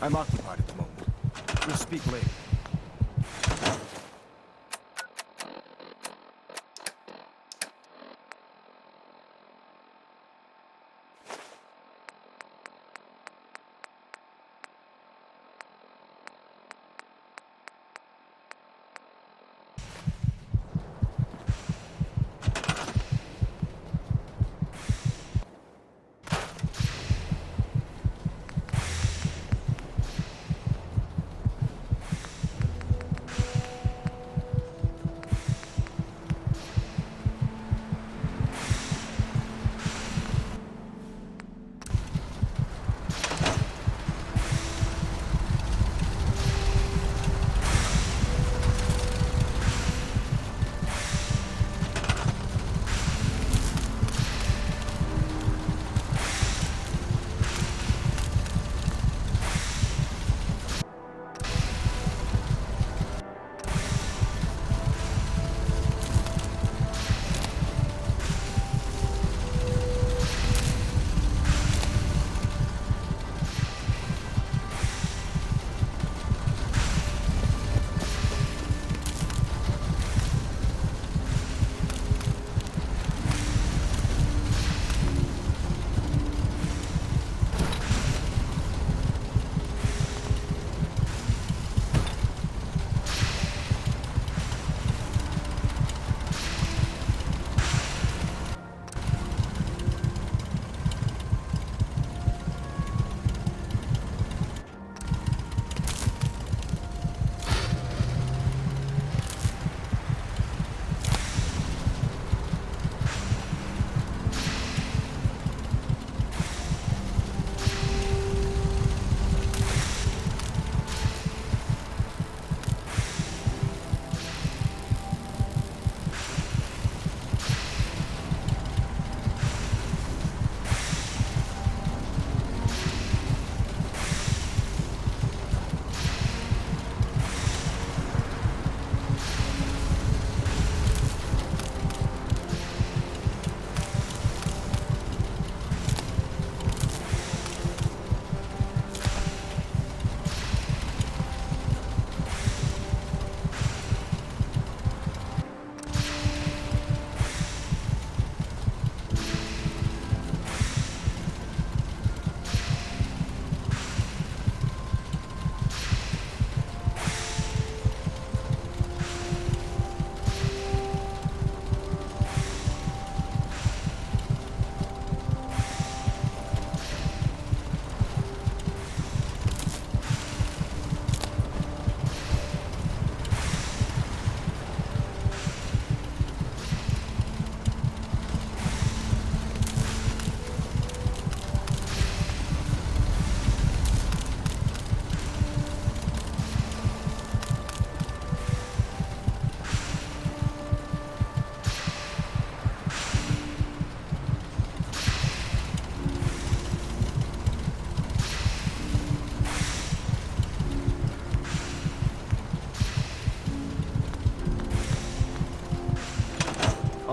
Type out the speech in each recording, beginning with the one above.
I'm occupied at the moment. We'll speak later.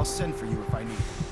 I'll send for you if I need it.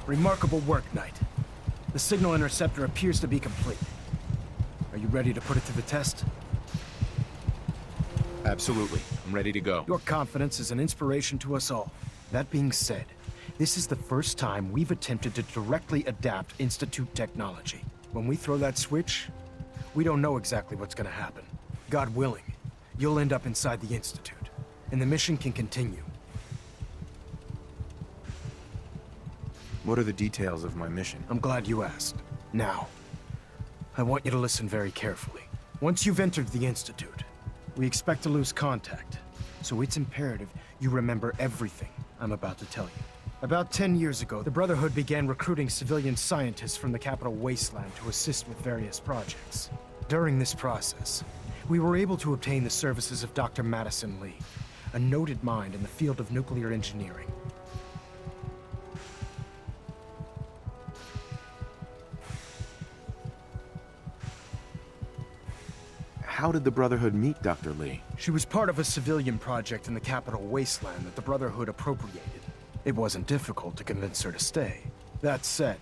Remarkable work, Knight. The signal interceptor appears to be complete. Are you ready to put it to the test? Absolutely. I'm ready to go. Your confidence is an inspiration to us all. That being said, this is the first time we've attempted to directly adapt Institute technology. When we throw that switch, we don't know exactly what's gonna happen. God willing, you'll end up inside the Institute, and the mission can continue. What are the details of my mission? I'm glad you asked. Now, I want you to listen very carefully. Once you've entered the Institute, we expect to lose contact, so it's imperative you remember everything I'm about to tell you. About 10 years ago, the Brotherhood began recruiting civilian scientists from the capital wasteland to assist with various projects. During this process, we were able to obtain the services of Dr. Madison Lee, a noted mind in the field of nuclear engineering. How did the Brotherhood meet Dr. Lee? She was part of a civilian project in the capital wasteland that the Brotherhood appropriated. It wasn't difficult to convince her to stay. That said,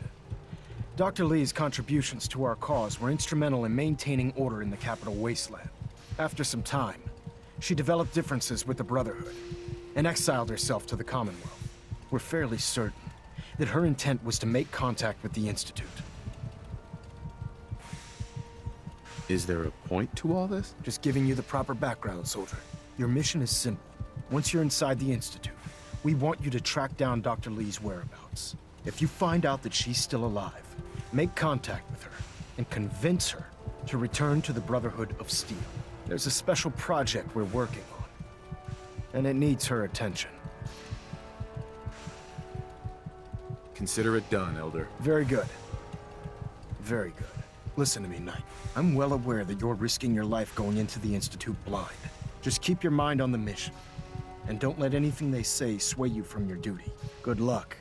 Dr. Lee's contributions to our cause were instrumental in maintaining order in the capital wasteland. After some time, she developed differences with the Brotherhood and exiled herself to the Commonwealth. We're fairly certain that her intent was to make contact with the Institute. Is there a point to all this? Just giving you the proper background, soldier. Your mission is simple. Once you're inside the Institute, we want you to track down Dr. Lee's whereabouts. If you find out that she's still alive, make contact with her and convince her to return to the Brotherhood of Steel. There's a special project we're working on, and it needs her attention. Consider it done, Elder. Very good. Very good. Listen to me, Knight. I'm well aware that you're risking your life going into the Institute blind. Just keep your mind on the mission, and don't let anything they say sway you from your duty. Good luck.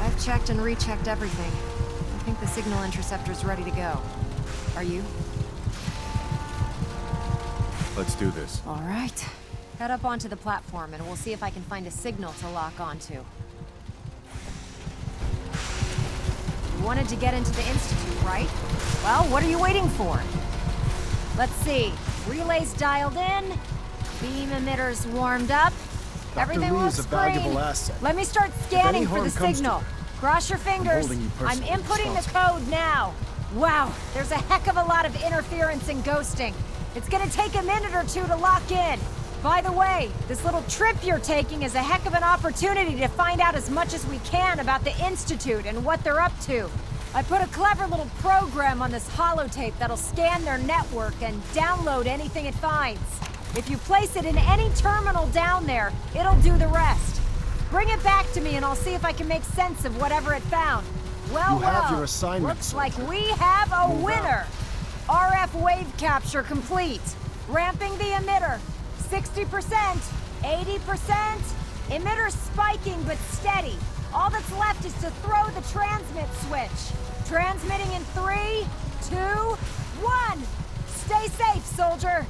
I've checked and rechecked everything. I think the signal interceptor's ready to go. Are you? Let's do this. All right. Head up onto the platform and we'll see if I can find a signal to lock onto. You wanted to get into the Institute, right? Well, what are you waiting for? Let's see. Relays dialed in. Beam emitters warmed up. Dr. Everything Lee looks is a valuable green. asset. Let me start scanning for harm the comes to signal. her, Cross your fingers. holding you I'm personally inputting the responsible. code now. Wow, there's a heck of a lot of interference and ghosting. It's gonna take a minute or two to lock in. By the way, this little trip you're taking is a heck of an opportunity to find out as much as we can about the Institute and what they're up to. I put a clever little program on this holotape that'll scan their network and download anything it finds. If you place it in any terminal down there, it'll do the rest. Bring it back to me and I'll see if I can make sense of whatever it found. Well, You have your assignment, looks soldier. like we have a Move winner. RF wave capture complete. Ramping the emitter. 60%, 80%. Emitter spiking but steady. All that's left is to throw the transmit switch. Transmitting in 3, 2, 1. Stay safe, soldier.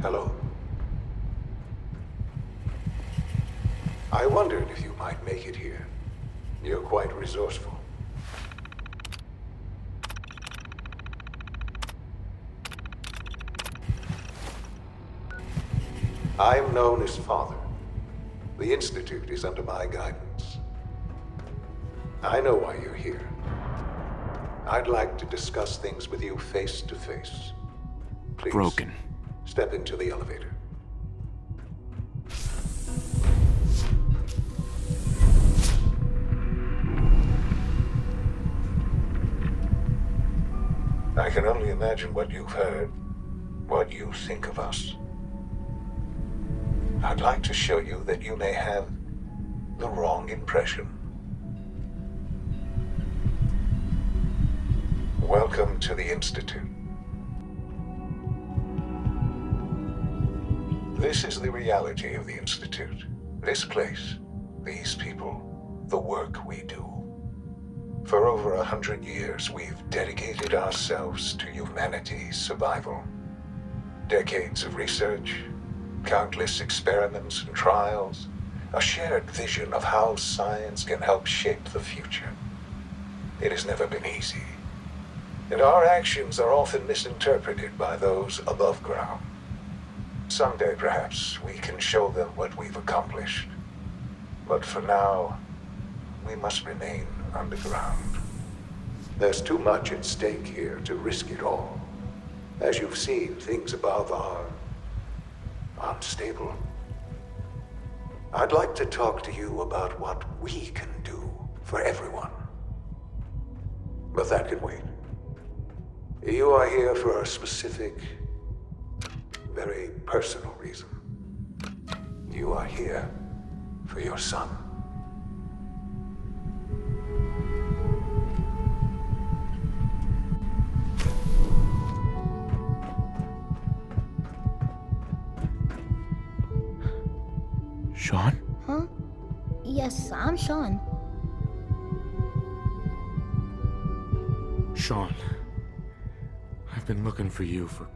Hello. I wondered if you might make it here. You're quite resourceful. I'm known as Father. The Institute is under my guidance. I know why you're here. I'd like to discuss things with you face to face. Please. Broken. Step into the elevator. I can only imagine what you've heard, what you think of us. I'd like to show you that you may have the wrong impression. Welcome to the Institute. This is the reality of the Institute. This place, these people, the work we do. For over 100 years, we've dedicated ourselves to humanity's survival. Decades of research, countless experiments and trials, a shared vision of how science can help shape the future. It has never been easy, and our actions are often misinterpreted by those above ground. Someday, perhaps, we can show them what we've accomplished. But for now, we must remain underground. There's too much at stake here to risk it all. As you've seen, things above are unstable. I'd like to talk to you about what we can do for everyone. But that can wait. You are here for a specific, very personal reason. You are here for your son. Sean? Huh? Yes, I'm Sean. Sean, I've been looking for you for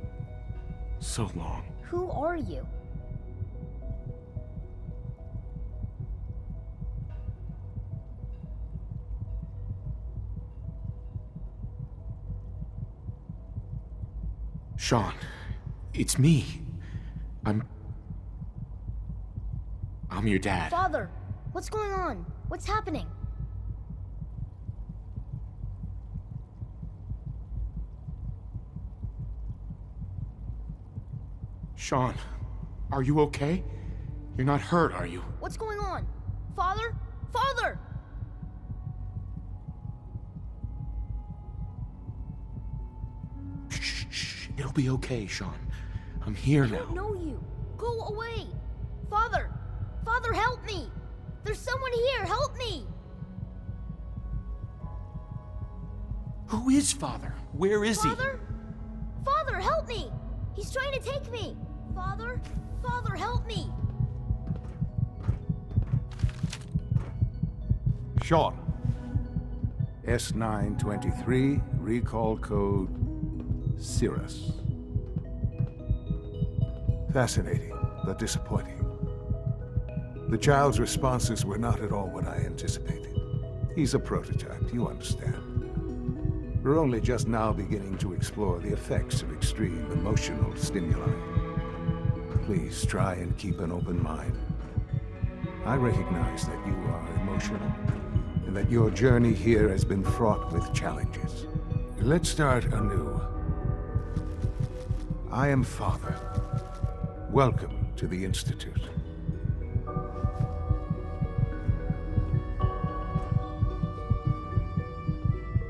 so long. Who are you? Sean, it's me. I'm your dad. Father, what's going on? What's happening? Sean, are you okay? You're not hurt, are you? What's going on? Father? Father! Shh. It'll be okay, Sean. I'm here I now. don't know you. Go away. Father! Father, help me! There's someone here! Help me! Who is Father? Where is he? Father? Father, help me! He's trying to take me! Father? Father, help me! Sean. S923, recall code Cirrus. Fascinating, but disappointing. The child's responses were not at all what I anticipated. He's a prototype, you understand. We're only just now beginning to explore the effects of extreme emotional stimuli. Please try and keep an open mind. I recognize that you are emotional, and that your journey here has been fraught with challenges. Let's start anew. I am Father. Welcome to the Institute.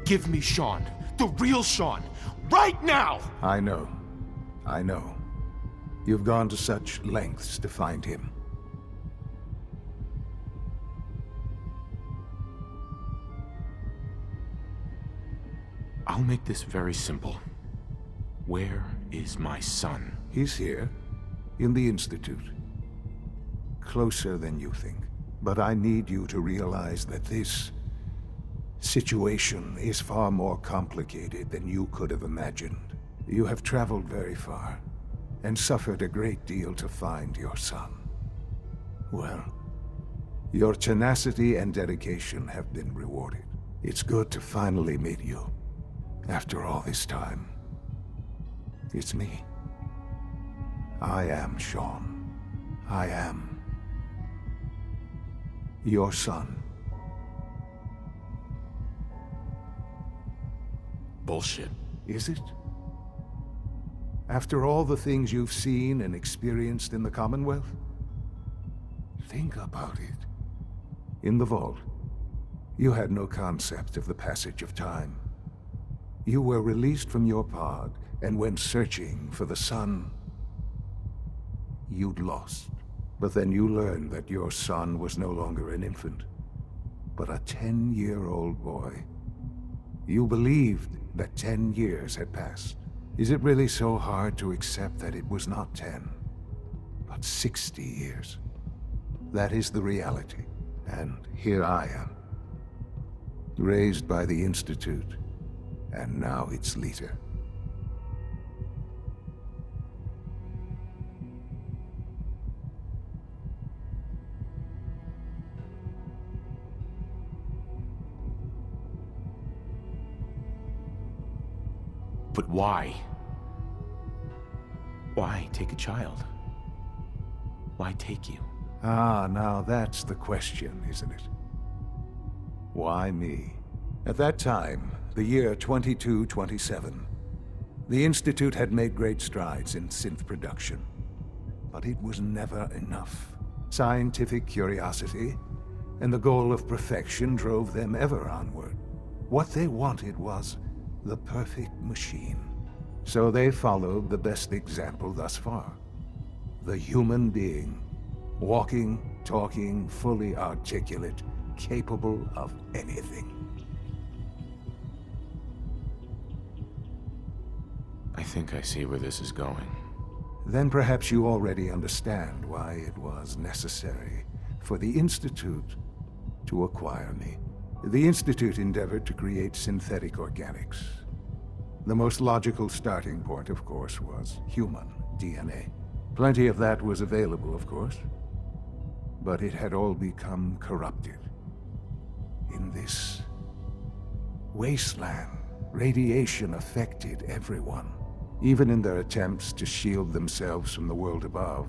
Give me Sean. The real Sean. Right now! I know. I know. You've gone to such lengths to find him. I'll make this very simple. Where is my son? He's here, in the Institute. Closer than you think. But I need you to realize that this situation is far more complicated than you could have imagined. You have traveled very far, and suffered a great deal to find your son. Well, your tenacity and dedication have been rewarded. It's good to finally meet you, after all this time. It's me. I am Sean. I am your son. Bullshit. Is it? After all the things you've seen and experienced in the Commonwealth? Think about it. In the vault, you had no concept of the passage of time. You were released from your pod and went searching for the son you'd lost. But then you learned that your son was no longer an infant, but a 10-year-old boy. You believed that 10 years had passed. Is it really so hard to accept that it was not 10, but 60 years? That is the reality. And here I am, raised by the Institute, and now its leader. But why? Why take a child? Why take you? Ah, now that's the question, isn't it? Why me? At that time, the year 2227, the Institute had made great strides in synth production. But it was never enough. Scientific curiosity and the goal of perfection drove them ever onward. What they wanted was the perfect machine. So they followed the best example thus far. The human being. Walking, talking, fully articulate, capable of anything. I think I see where this is going. Then perhaps you already understand why it was necessary for the Institute to acquire me. The Institute endeavored to create synthetic organics. The most logical starting point, of course, was human DNA. Plenty of that was available, of course, but it had all become corrupted. In this wasteland, radiation affected everyone. Even in their attempts to shield themselves from the world above,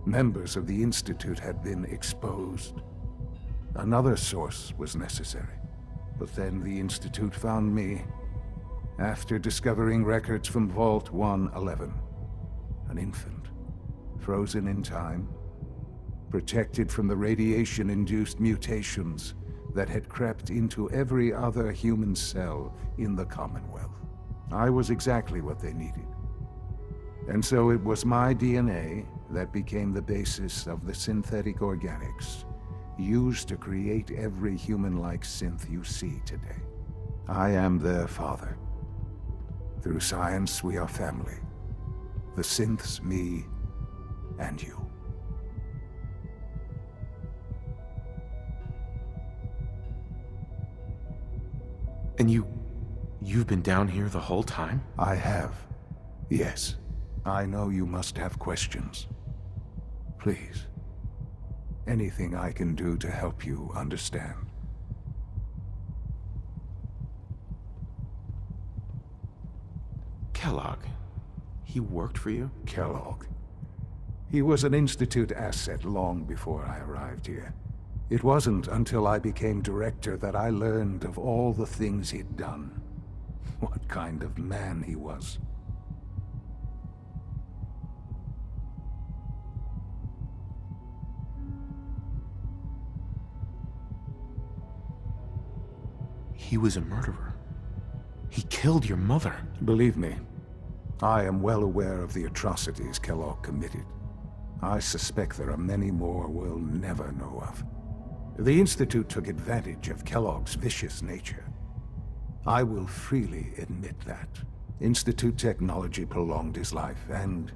members of the Institute had been exposed. Another source was necessary. But then the Institute found me after discovering records from Vault 111. An infant, frozen in time, protected from the radiation-induced mutations that had crept into every other human cell in the Commonwealth. I was exactly what they needed. And so it was my DNA that became the basis of the synthetic organics used to create every human-like synth you see today. I am their father. Through science, we are family. The synths, me, and you. And you've been down here the whole time? I have. Yes. I know you must have questions. Please. Anything I can do to help you understand. Kellogg. He worked for you? Kellogg. He was an Institute asset long before I arrived here. It wasn't until I became director that I learned of all the things he'd done. What kind of man he was. He was a murderer. He killed your mother. Believe me, I am well aware of the atrocities Kellogg committed. I suspect there are many more we'll never know of. The Institute took advantage of Kellogg's vicious nature. I will freely admit that. Institute technology prolonged his life, and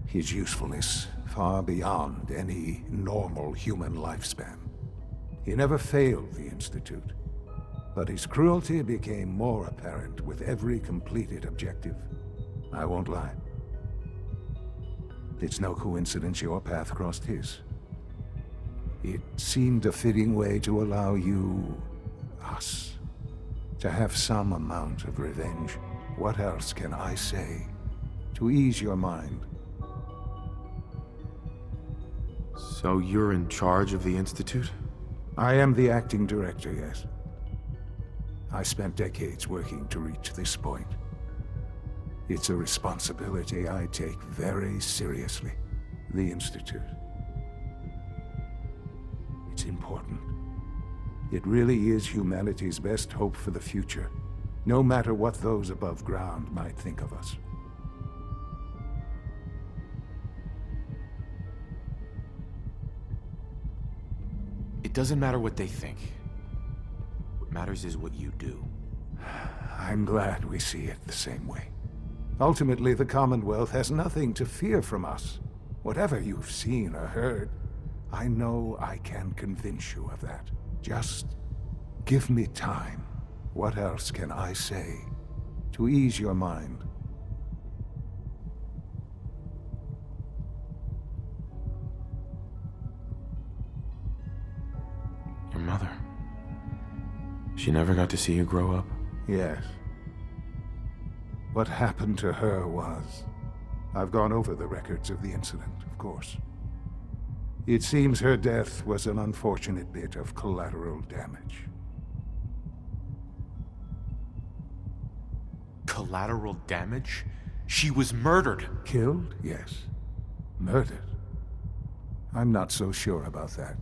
his usefulness far beyond any normal human lifespan. He never failed the Institute, but his cruelty became more apparent with every completed objective. I won't lie. It's no coincidence your path crossed his. It seemed a fitting way to allow you, us, to have some amount of revenge. What else can I say to ease your mind? So you're in charge of the Institute? I am the acting director, yes. I spent decades working to reach this point. It's a responsibility I take very seriously. The Institute. It's important. It really is humanity's best hope for the future, no matter what those above ground might think of us. It doesn't matter what they think. What matters is what you do. I'm glad we see it the same way. Ultimately, the Commonwealth has nothing to fear from us. Whatever you've seen or heard, I know I can convince you of that. Just give me time. What else can I say to ease your mind? Your mother. She never got to see you grow up? Yes. What happened to her was... I've gone over the records of the incident, of course. It seems her death was an unfortunate bit of collateral damage. Collateral damage? She was murdered! Killed? Yes. Murdered? I'm not so sure about that.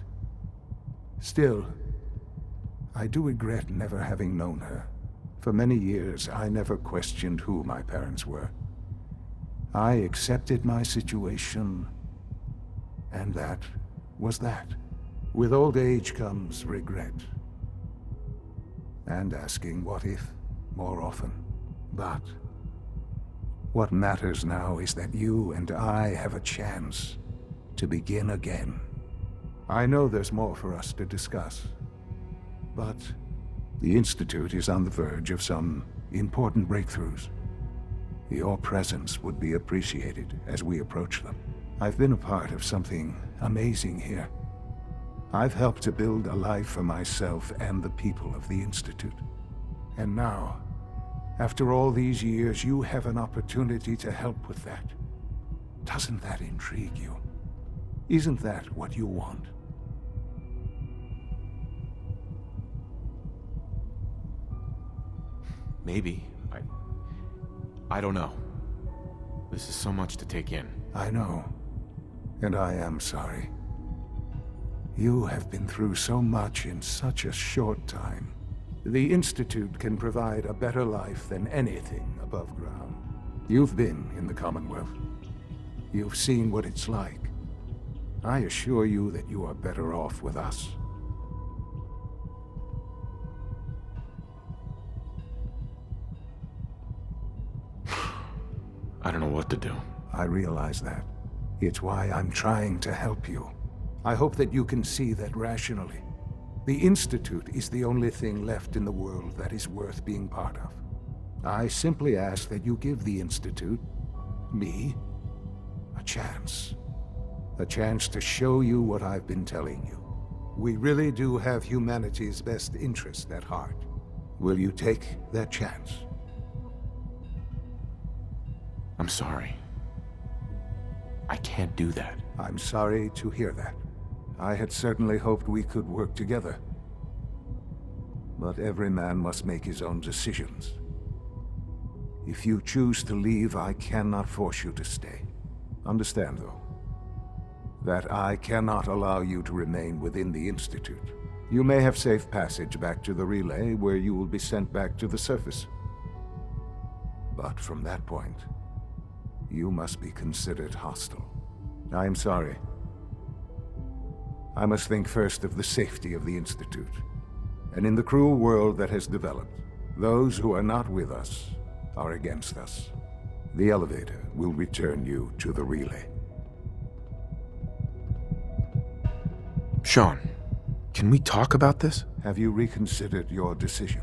Still, I do regret never having known her. For many years, I never questioned who my parents were. I accepted my situation, and that was that. With old age comes regret. And asking what if more often. But what matters now is that you and I have a chance to begin again. I know there's more for us to discuss, but the Institute is on the verge of some important breakthroughs. Your presence would be appreciated as we approach them. I've been a part of something amazing here. I've helped to build a life for myself and the people of the Institute. And now, after all these years, you have an opportunity to help with that. Doesn't that intrigue you? Isn't that what you want? Maybe. I don't know. This is so much to take in. I know. And I am sorry. You have been through so much in such a short time. The Institute can provide a better life than anything above ground. You've been in the Commonwealth. You've seen what it's like. I assure you that you are better off with us. to do. I realize that. It's why I'm trying to help you. I hope that you can see that rationally. The Institute is the only thing left in the world that is worth being part of. I simply ask that you give the Institute, me, a chance. A chance to show you what I've been telling you. We really do have humanity's best interest at heart. Will you take that chance? I'm sorry. I can't do that. I'm sorry to hear that. I had certainly hoped we could work together. But every man must make his own decisions. If you choose to leave, I cannot force you to stay. Understand, though, that I cannot allow you to remain within the Institute. You may have safe passage back to the relay, where you will be sent back to the surface. But from that point, you must be considered hostile. I am sorry. I must think first of the safety of the Institute. And in the cruel world that has developed, those who are not with us are against us. The elevator will return you to the relay. Sean, can we talk about this? Have you reconsidered your decision?